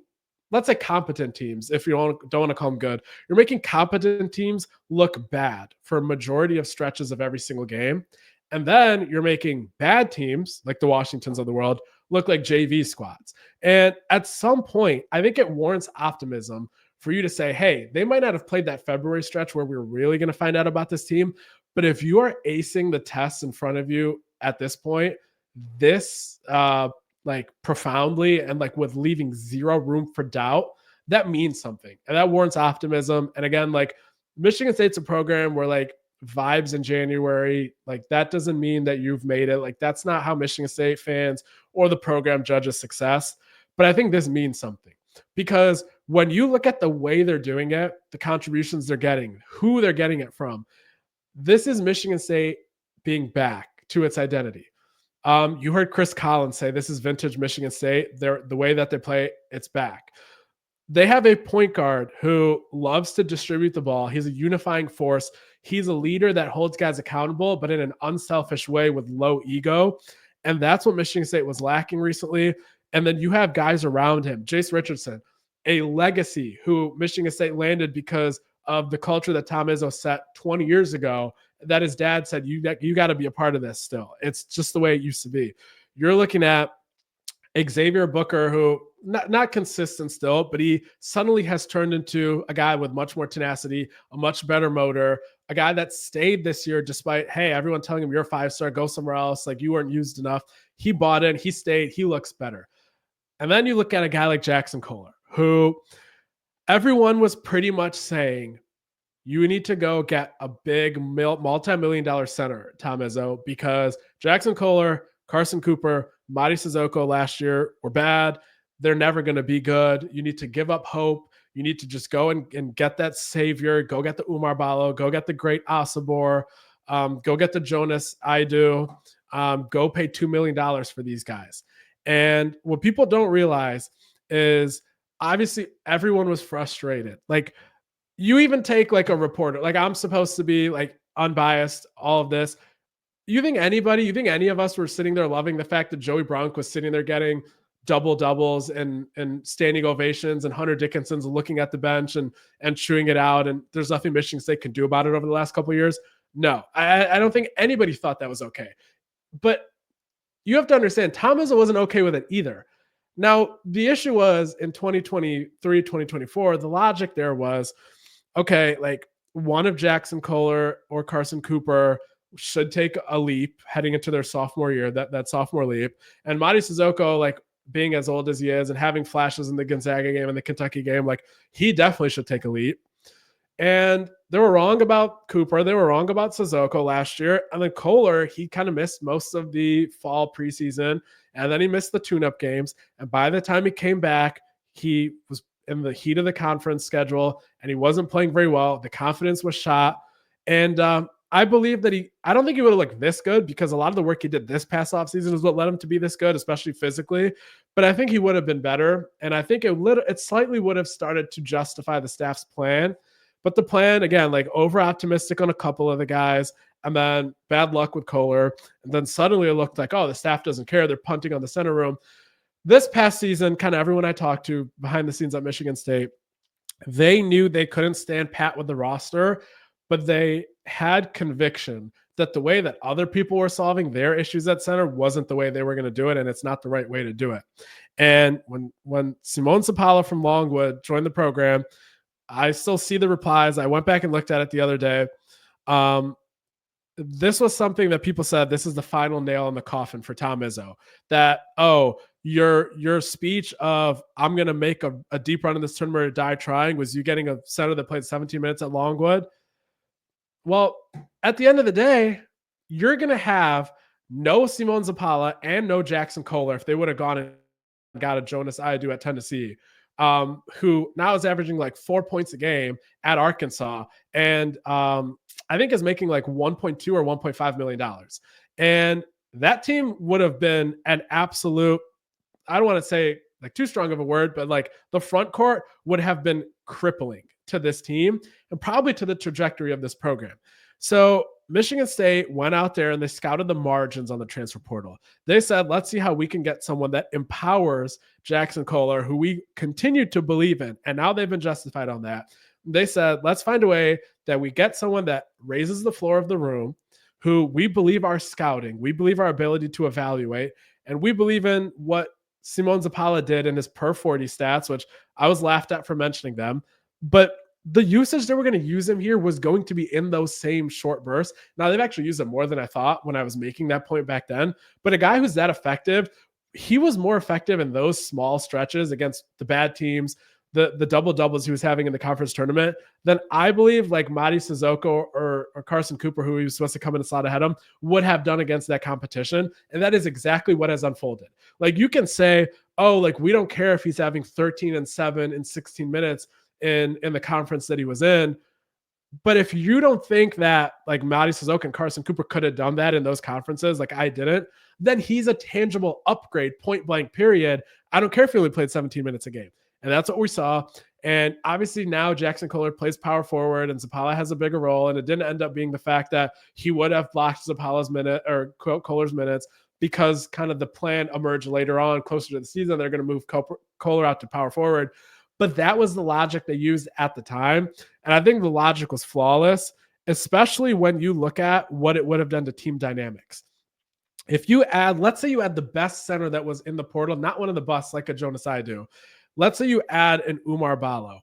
A: let's say, competent teams, if you don't want to call them good, you're making competent teams look bad for a majority of stretches of every single game. And then you're making bad teams like the Washingtons of the world look like JV squads. And at some point, I think it warrants optimism for you to say, hey, they might not have played that February stretch where we're really going to find out about this team. But if you are acing the tests in front of you at this point, this like profoundly and like with leaving zero room for doubt, that means something. And that warrants optimism. And again, like Michigan State's a program where like vibes in January, like that doesn't mean that you've made it. Like that's not how Michigan State fans or the program judges success. But I think this means something because when you look at the way they're doing it, the contributions they're getting, who they're getting it from, this is Michigan State being back to its identity. You heard Chris Collins say this is vintage Michigan State. The way that they play, it's back. They have a point guard who loves to distribute the ball. He's a unifying force. He's a leader that holds guys accountable, but in an unselfish way with low ego. And that's what Michigan State was lacking recently. And then you have guys around him, Jace Richardson, a legacy who Michigan State landed because of the culture that Tom Izzo set 20 years ago, that his dad said, you got to be a part of this still. It's just the way it used to be. You're looking at Xavier Booker, who not consistent still, but he suddenly has turned into a guy with much more tenacity, a much better motor, a guy that stayed this year despite, hey, everyone telling him you're a 5-star, go somewhere else, like you weren't used enough. He bought in, he stayed, he looks better. And then you look at a guy like Jackson Kohler, who everyone was pretty much saying, you need to go get a big multi-million-dollar center, Tom Izzo, because Jackson Kohler, Carson Cooper, Mady Sissoko last year were bad. They're never going to be good. You need to give up hope. You need to just go and get that savior. Go get the Umar Ballo. Go get the great Asabor. Go get the Jonas Idu. Go pay $2 million for these guys. And what people don't realize is obviously everyone was frustrated. Like, you even take like a reporter, like I'm supposed to be like unbiased, all of this. You think any of us were sitting there loving the fact that Joey Bronk was sitting there getting double doubles and standing ovations, and Hunter Dickinson's looking at the bench and chewing it out, and there's nothing Michigan State can do about it over the last couple of years? No, I don't think anybody thought that was okay. But you have to understand, Tom Izzo wasn't okay with it either. Now, the issue was in 2023, 2024, the logic there was, okay, like one of Jackson Kohler or Carson Cooper should take a leap heading into their sophomore year, that sophomore leap. And Mady Sissoko, like being as old as he is and having flashes in the Gonzaga game and the Kentucky game, like he definitely should take a leap. And they were wrong about Cooper. They were wrong about Sissoko last year. And then Kohler, he kind of missed most of the fall preseason. And then he missed the tune-up games. And by the time he came back, he was in the heat of the conference schedule and he wasn't playing very well. The confidence was shot. And I believe that I don't think he would have looked this good because a lot of the work he did this past offseason is what led him to be this good, especially physically. But I think he would have been better. And I think it slightly would have started to justify the staff's plan. But the plan, again, like over optimistic on a couple of the guys, and then bad luck with Kohler. And then suddenly it looked like, oh, the staff doesn't care. They're punting on the center room. This past season, kind of everyone I talked to behind the scenes at Michigan State, they knew they couldn't stand pat with the roster, but they had conviction that the way that other people were solving their issues at center wasn't the way they were going to do it, and it's not the right way to do it. And when Simone Sapala from Longwood joined the program, I still see the replies. I went back and looked at it the other day. this was something that people said this is the final nail in the coffin for Tom Izzo. That, oh, your speech of I'm going to make a deep run in this tournament or die trying was you getting a center that played 17 minutes at Longwood. Well, at the end of the day, you're going to have no Simone Zappala and no Jackson Kohler if they would have gone and got a Jonas Ayadu at Tennessee, who now is averaging like 4 points a game at Arkansas, and I think is making like 1.2 or 1.5 million dollars. And that team would have been an absolute, I don't want to say like too strong of a word, but like the front court would have been crippling to this team and probably to the trajectory of this program. So Michigan State went out there and they scouted the margins on the transfer portal. They said, let's see how we can get someone that empowers Jackson Kohler, who we continue to believe in. And now they've been justified on that. They said, let's find a way that we get someone that raises the floor of the room, who we believe our scouting, we believe our ability to evaluate, and we believe in what Simone Zappala did in his per 40 stats, which I was laughed at for mentioning them. But the usage they were going to use him here was going to be in those same short bursts. Now, they've actually used him more than I thought when I was making that point back then. But a guy who's that effective, he was more effective in those small stretches against the bad teams, the double doubles he was having in the conference tournament, than I believe like Mady Sissoko or Carson Cooper, who he was supposed to come in a slot ahead of him, would have done against that competition. And that is exactly what has unfolded. Like you can say, oh, like we don't care if he's having 13 and 7 in 16 minutes in the conference that he was in. But if you don't think that like Mady Sissoko and Carson Cooper could have done that in those conferences, like I didn't, then he's a tangible upgrade, point blank, period. I don't care if he only played 17 minutes a game. And that's what we saw. And obviously now Jackson Kohler plays power forward and Zappala has a bigger role. And it didn't end up being the fact that he would have blocked Zappala's minute or Kohler's minutes, because kind of the plan emerged later on, closer to the season. They're going to move Kohler out to power forward. But that was the logic they used at the time. And I think the logic was flawless, especially when you look at what it would have done to team dynamics. If you add, let's say you add the best center that was in the portal, not one of the busts like a Jonas Ayadu. Let's say you add an Oumar Ballo.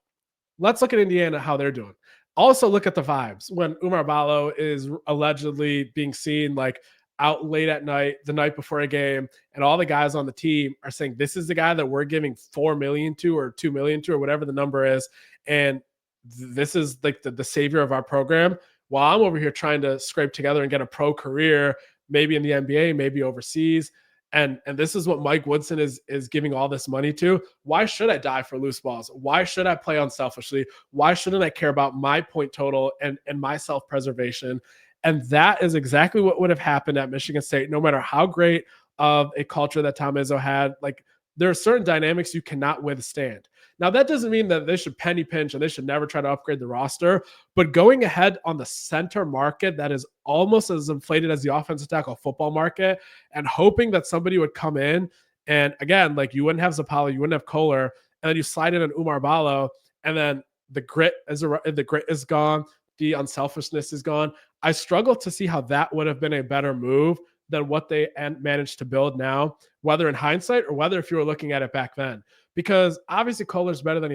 A: Let's look at Indiana, how they're doing. Also look at the vibes when Oumar Ballo is allegedly being seen like out late at night, the night before a game, and all the guys on the team are saying, this is the guy that we're giving 4 million to or 2 million to or whatever the number is. And this is like the savior of our program. While I'm over here trying to scrape together and get a pro career, maybe in the NBA, maybe overseas. And this is what Mike Woodson is giving all this money to. Why should I die for loose balls? Why should I play unselfishly? Why shouldn't I care about my point total and my self-preservation? And that is exactly what would have happened at Michigan State, no matter how great of a culture that Tom Izzo had. Like, there are certain dynamics you cannot withstand. Now, that doesn't mean that they should penny pinch and they should never try to upgrade the roster, but going ahead on the center market that is almost as inflated as the offensive tackle football market and hoping that somebody would come in and, again, like you wouldn't have Zappala, you wouldn't have Kohler, and then you slide in an Oumar Ballo, and then the grit is gone, the unselfishness is gone. I struggle to see how that would have been a better move than what they managed to build now, whether in hindsight or whether if you were looking at it back then. Because obviously Kohler's better than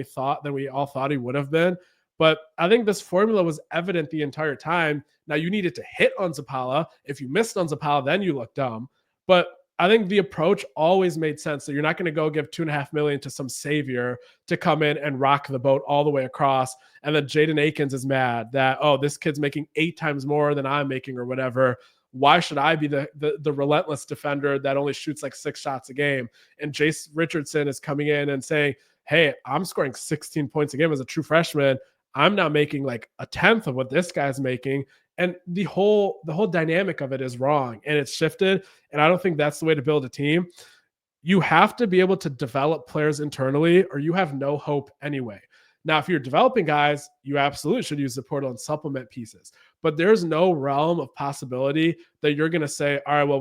A: we all thought he would have been. But I think this formula was evident the entire time. Now you needed to hit on Zappala. If you missed on Zappala, then you look dumb. But I think the approach always made sense. So you're not going to go give $2.5 million to some savior to come in and rock the boat all the way across. And then Jaden Akins is mad that, oh, this kid's making 8 times more than I'm making or whatever. Why should I be the relentless defender that only shoots like 6 shots a game? And Jace Richardson is coming in and saying, hey, I'm scoring 16 points a game as a true freshman. I'm now making like a tenth of what this guy's making. And the whole dynamic of it is wrong and it's shifted. And I don't think that's the way to build a team. You have to be able to develop players internally or you have no hope anyway. Now, if you're developing guys, you absolutely should use the portal and supplement pieces. But there's no realm of possibility that you're going to say, all right, well,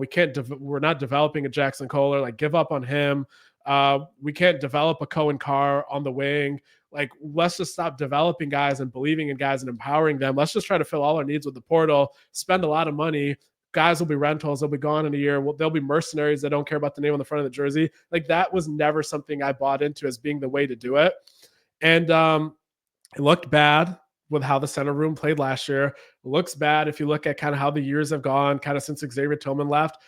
A: we're not developing a Jackson Kohler, like give up on him. We can't develop a Cohen Carr on the wing. Like, let's just stop developing guys and believing in guys and empowering them. Let's just try to fill all our needs with the portal, spend a lot of money. Guys will be rentals. They'll be gone in a year. They'll be mercenaries that don't care about the name on the front of the jersey. Like, that was never something I bought into as being the way to do it. And it looked bad. with how the center room played last year. It looks bad if you look at kind of how the years have gone, kind of since Xavier Tillman left.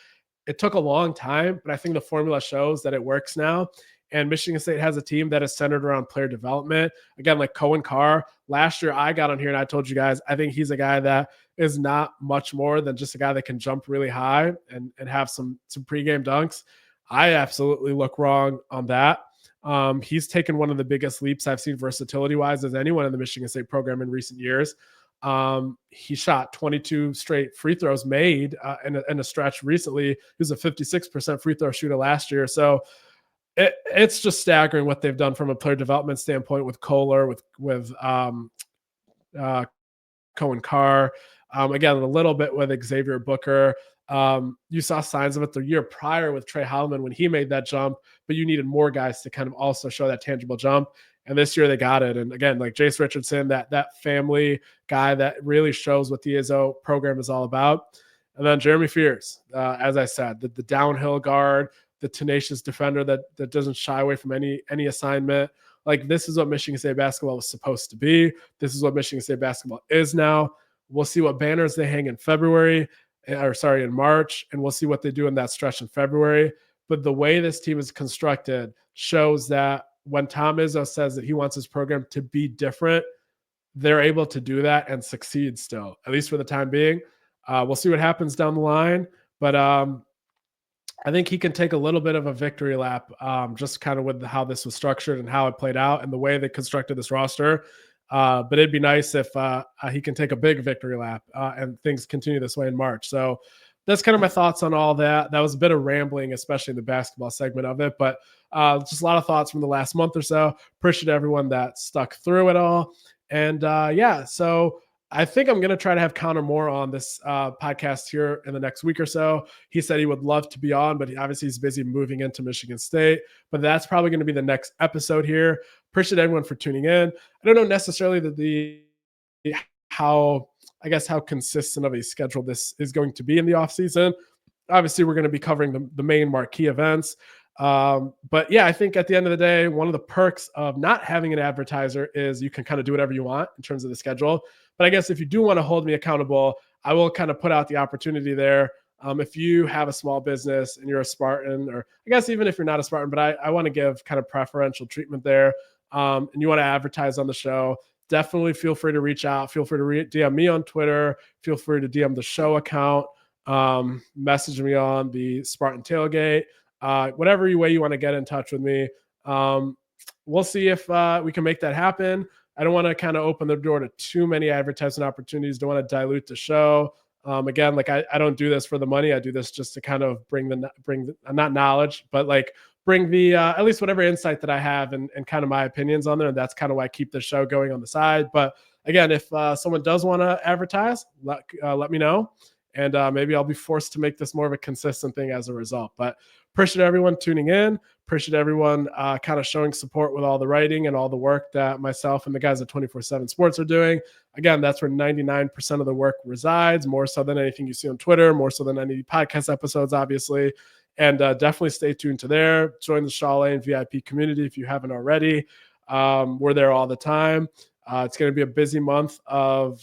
A: It took a long time, but I think the formula shows that it works now. And Michigan State has a team that is centered around player development. Again, like Cohen Carr, last year I got on here and I told you guys, I think he's a guy that is not much more than just a guy that can jump really high and have some pregame dunks. I absolutely look wrong on that. He's taken one of the biggest leaps I've seen versatility-wise as anyone in the Michigan State program in recent years. He shot 22 straight free throws made in a stretch recently. He was a 56% free throw shooter last year. So it's just staggering what they've done from a player development standpoint with Kohler, with Cohen Carr. Again, a little bit with Xavier Booker. You saw signs of it the year prior with Trey Holloman when he made that jump, but you needed more guys to kind of also show that tangible jump. And this year they got it. And again, like Jace Richardson, that family guy that really shows what the Izzo program is all about. And then Jeremy Fears, as I said, the downhill guard, the tenacious defender that doesn't shy away from any assignment. Like, this is what Michigan State basketball was supposed to be. This is what Michigan State basketball is now. We'll see what banners they hang in March, and we'll see what they do in that stretch in February. But the way this team is constructed shows that when Tom Izzo says that he wants his program to be different, they're able to do that and succeed still, at least for the time being. We'll see what happens down the line. But I think he can take a little bit of a victory lap, just kind of with how this was structured and how it played out and the way they constructed this roster. But it'd be nice if he can take a big victory lap and things continue this way in March. So that's kind of my thoughts on all that. That was a bit of rambling, especially in the basketball segment of it, but just a lot of thoughts from the last month or so. Appreciate everyone that stuck through it all. And so I think I'm going to try to have Connor Moore on this podcast here in the next week or so. He said he would love to be on, but obviously he's busy moving into Michigan State. But that's probably going to be the next episode here. Appreciate everyone for tuning in. I don't know necessarily how consistent of a schedule this is going to be in the offseason. Obviously, we're going to be covering the main marquee events. But yeah, I think at the end of the day, one of the perks of not having an advertiser is you can kind of do whatever you want in terms of the schedule. But I guess if you do want to hold me accountable, I will kind of put out the opportunity there. If you have a small business and you're a Spartan, or I guess even if you're not a Spartan, but I want to give kind of preferential treatment there, and you want to advertise on the show, definitely feel free to reach out. Feel free to DM me on Twitter. Feel free to DM the show account. Message me on the Spartan Tailgate. Whatever way you want to get in touch with me. We'll see if we can make that happen. I don't want to kind of open the door to too many advertising opportunities. Don't want to dilute the show. Again, like I don't do this for the money. I do this just to kind of bring the not knowledge, but like bring the at least whatever insight that I have and kind of my opinions on there. And that's kind of why I keep the show going on the side. But again, if someone does want to advertise, let me know. And maybe I'll be forced to make this more of a consistent thing as a result. But appreciate everyone tuning in. Appreciate everyone kind of showing support with all the writing and all the work that myself and the guys at 24/7 Sports are doing. Again, that's where 99% of the work resides, more so than anything you see on Twitter, more so than any podcast episodes, obviously. And definitely stay tuned to there. Join the Shaw Lane VIP community if you haven't already. We're there all the time. It's going to be a busy month or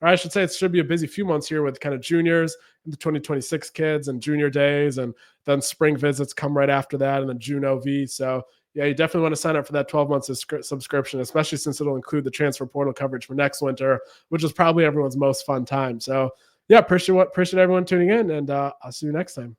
A: I should say it should be a busy few months here with kind of juniors and the 2026 kids and junior days, and then spring visits come right after that, and then June OV. So yeah, you definitely want to sign up for that 12-month subscription, especially since it'll include the transfer portal coverage for next winter, which is probably everyone's most fun time. So yeah, appreciate everyone tuning in, and I'll see you next time.